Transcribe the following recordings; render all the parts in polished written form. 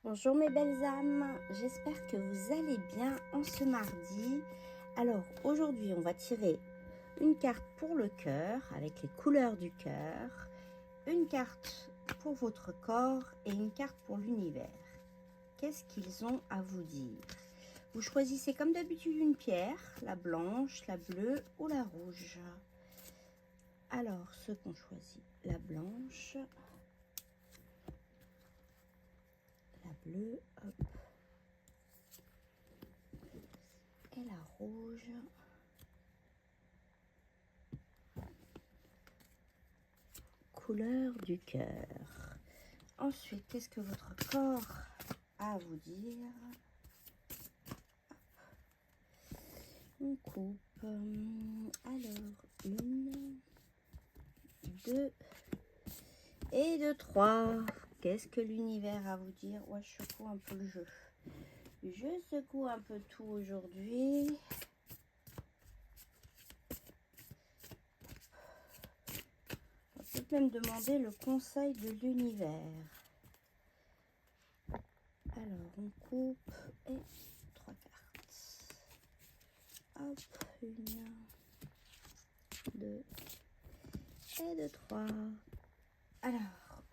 Bonjour mes belles âmes, j'espère que vous allez bien en ce mardi. Alors aujourd'hui on va tirer une carte pour le cœur avec les couleurs du cœur, une carte pour votre corps et une carte pour l'univers. Qu'est-ce qu'ils ont à vous dire? Vous choisissez comme d'habitude une pierre, la blanche, la bleue ou la rouge. Alors ceux qu'on choisit, la blanche, la bleue, hop, et la rouge. Couleur du cœur. Ensuite, qu'est-ce que votre corps a à vous dire? On coupe. Alors, une, deux et deux, trois. Qu'est-ce que l'univers a à vous dire? Ouais, je secoue un peu le jeu. Je secoue un peu tout aujourd'hui. On peut même demander le conseil de l'univers. Alors, on coupe et trois cartes. Hop, une, deux et deux, trois. Alors,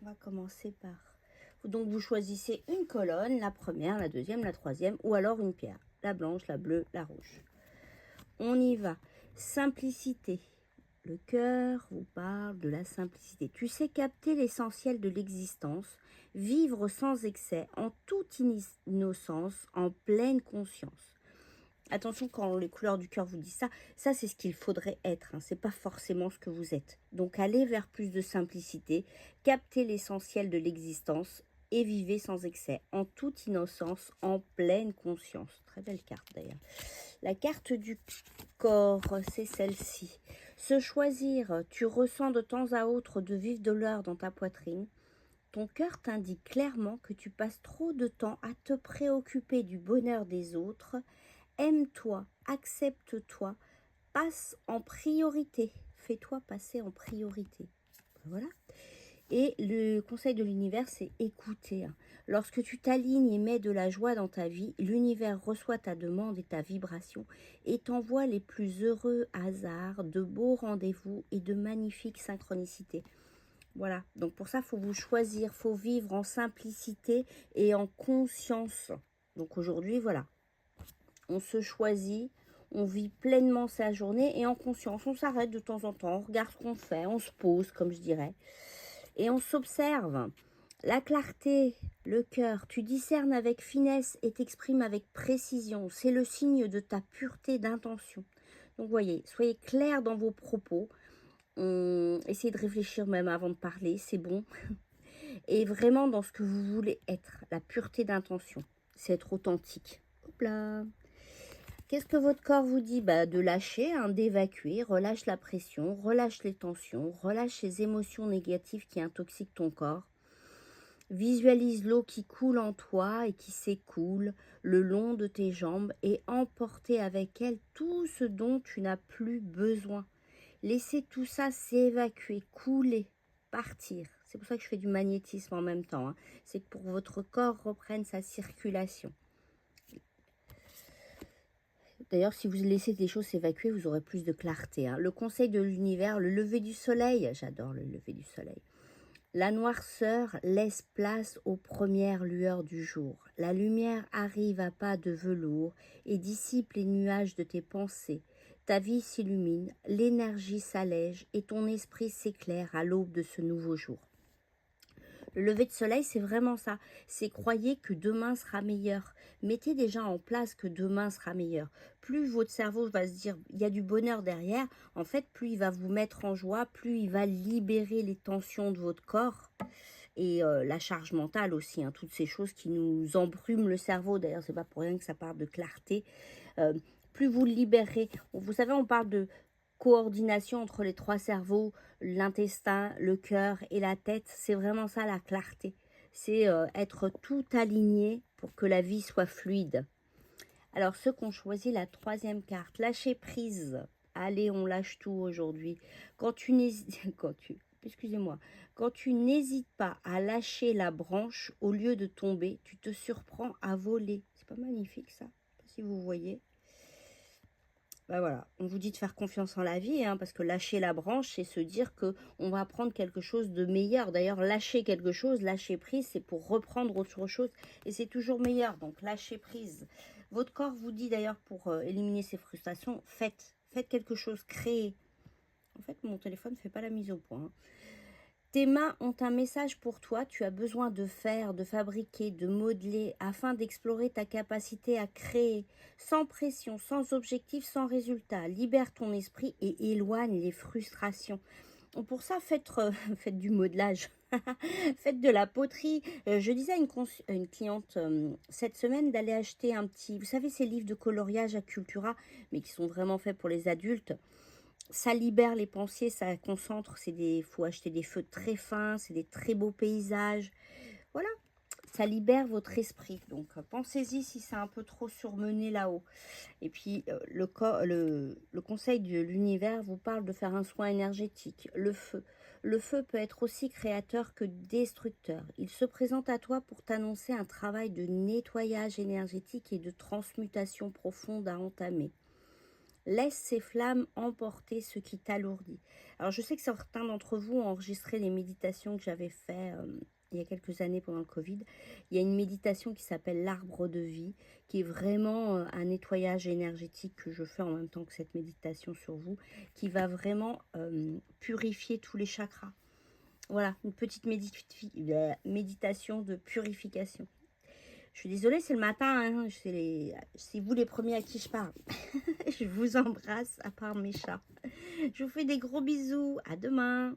on va commencer par... Donc, vous choisissez une colonne, la première, la deuxième, la troisième, ou alors une pierre. La blanche, la bleue, la rouge. On y va. Simplicité. Le cœur vous parle de la simplicité. Tu sais capter l'essentiel de l'existence, vivre sans excès, en toute innocence, en pleine conscience. Attention, quand les couleurs du cœur vous disent ça c'est ce qu'il faudrait être, hein, c'est pas forcément ce que vous êtes. Donc allez vers plus de simplicité, captez l'essentiel de l'existence et vivez sans excès, en toute innocence, en pleine conscience. Très belle carte d'ailleurs. La carte du corps, c'est celle-ci. Se choisir, tu ressens de temps à autre de vives douleurs dans ta poitrine. Ton cœur t'indique clairement que tu passes trop de temps à te préoccuper du bonheur des autres. Aime-toi, accepte-toi, passe en priorité. Fais-toi passer en priorité. Voilà. Et le conseil de l'univers, c'est écouter. Lorsque tu t'alignes et mets de la joie dans ta vie, l'univers reçoit ta demande et ta vibration et t'envoie les plus heureux hasards, de beaux rendez-vous et de magnifiques synchronicités. Voilà, donc pour ça, il faut vous choisir, il faut vivre en simplicité et en conscience. Donc aujourd'hui, voilà, on se choisit, on vit pleinement sa journée et en conscience. On s'arrête de temps en temps, on regarde ce qu'on fait, on se pose, comme je dirais. Et on s'observe. La clarté, le cœur, tu discernes avec finesse et t'exprimes avec précision. C'est le signe de ta pureté d'intention. Donc voyez, soyez clair dans vos propos. Essayez de réfléchir même avant de parler, c'est bon. Et vraiment dans ce que vous voulez être, la pureté d'intention. C'est être authentique. Hop là. Qu'est-ce que votre corps vous dit? De lâcher, d'évacuer, relâche la pression, relâche les tensions, relâche les émotions négatives qui intoxiquent ton corps. Visualise l'eau qui coule en toi et qui s'écoule le long de tes jambes et emporter avec elle tout ce dont tu n'as plus besoin. Laissez tout ça s'évacuer, couler, partir. C'est pour ça que je fais du magnétisme en même temps. C'est que pour que votre corps reprenne sa circulation. D'ailleurs, si vous laissez des choses s'évacuer, vous aurez plus de clarté. Le conseil de l'univers, le lever du soleil. J'adore le lever du soleil. La noirceur laisse place aux premières lueurs du jour. La lumière arrive à pas de velours et dissipe les nuages de tes pensées. Ta vie s'illumine, l'énergie s'allège et ton esprit s'éclaire à l'aube de ce nouveau jour. Le lever de soleil, c'est vraiment ça. C'est croyez que demain sera meilleur. Mettez déjà en place que demain sera meilleur. Plus votre cerveau va se dire, il y a du bonheur derrière, en fait, plus il va vous mettre en joie, plus il va libérer les tensions de votre corps. Et la charge mentale aussi, toutes ces choses qui nous embrument le cerveau. D'ailleurs, c'est pas pour rien que ça parle de clarté. Plus vous le libérez. Vous savez, on parle de coordination entre les trois cerveaux, l'intestin, le cœur et la tête. C'est vraiment ça la clarté. C'est être tout aligné pour que la vie soit fluide. Alors ceux qui ont choisi la troisième carte, lâcher prise. Allez, on lâche tout aujourd'hui. Quand tu excusez-moi, quand tu n'hésites pas à lâcher la branche au lieu de tomber, tu te surprends à voler. C'est pas magnifique ça? Je sais pas si vous voyez. Ben voilà, on vous dit de faire confiance en la vie, hein, parce que lâcher la branche, c'est se dire que on va prendre quelque chose de meilleur. D'ailleurs, lâcher quelque chose, lâcher prise, c'est pour reprendre autre chose, et c'est toujours meilleur. Donc, lâcher prise. Votre corps vous dit d'ailleurs pour éliminer ces frustrations, faites quelque chose, créez. En fait, mon téléphone ne fait pas la mise au point. Hein. Tes mains ont un message pour toi, tu as besoin de faire, de fabriquer, de modeler, afin d'explorer ta capacité à créer, sans pression, sans objectif, sans résultat. Libère ton esprit et éloigne les frustrations. Donc pour ça, faites du modelage, faites de la poterie. Je disais à une cliente cette semaine d'aller acheter un petit, vous savez, ces livres de coloriage à Cultura, mais qui sont vraiment faits pour les adultes. Ça libère les pensées, ça concentre. Faut acheter des feux très fins, c'est des très beaux paysages. Voilà, ça libère votre esprit. Donc, pensez-y si c'est un peu trop surmené là-haut. Et puis, le conseil de l'univers vous parle de faire un soin énergétique. Le feu. Le feu peut être aussi créateur que destructeur. Il se présente à toi pour t'annoncer un travail de nettoyage énergétique et de transmutation profonde à entamer. Laisse ces flammes emporter ce qui t'alourdit. Alors, je sais que certains d'entre vous ont enregistré les méditations que j'avais fait il y a quelques années pendant le Covid. Il y a une méditation qui s'appelle l'arbre de vie, qui est vraiment un nettoyage énergétique que je fais en même temps que cette méditation sur vous, qui va vraiment purifier tous les chakras. Voilà, une petite méditation de purification. Je suis désolée, c'est le matin, hein. C'est vous les premiers à qui je parle. Je vous embrasse, à part mes chats. Je vous fais des gros bisous. À demain.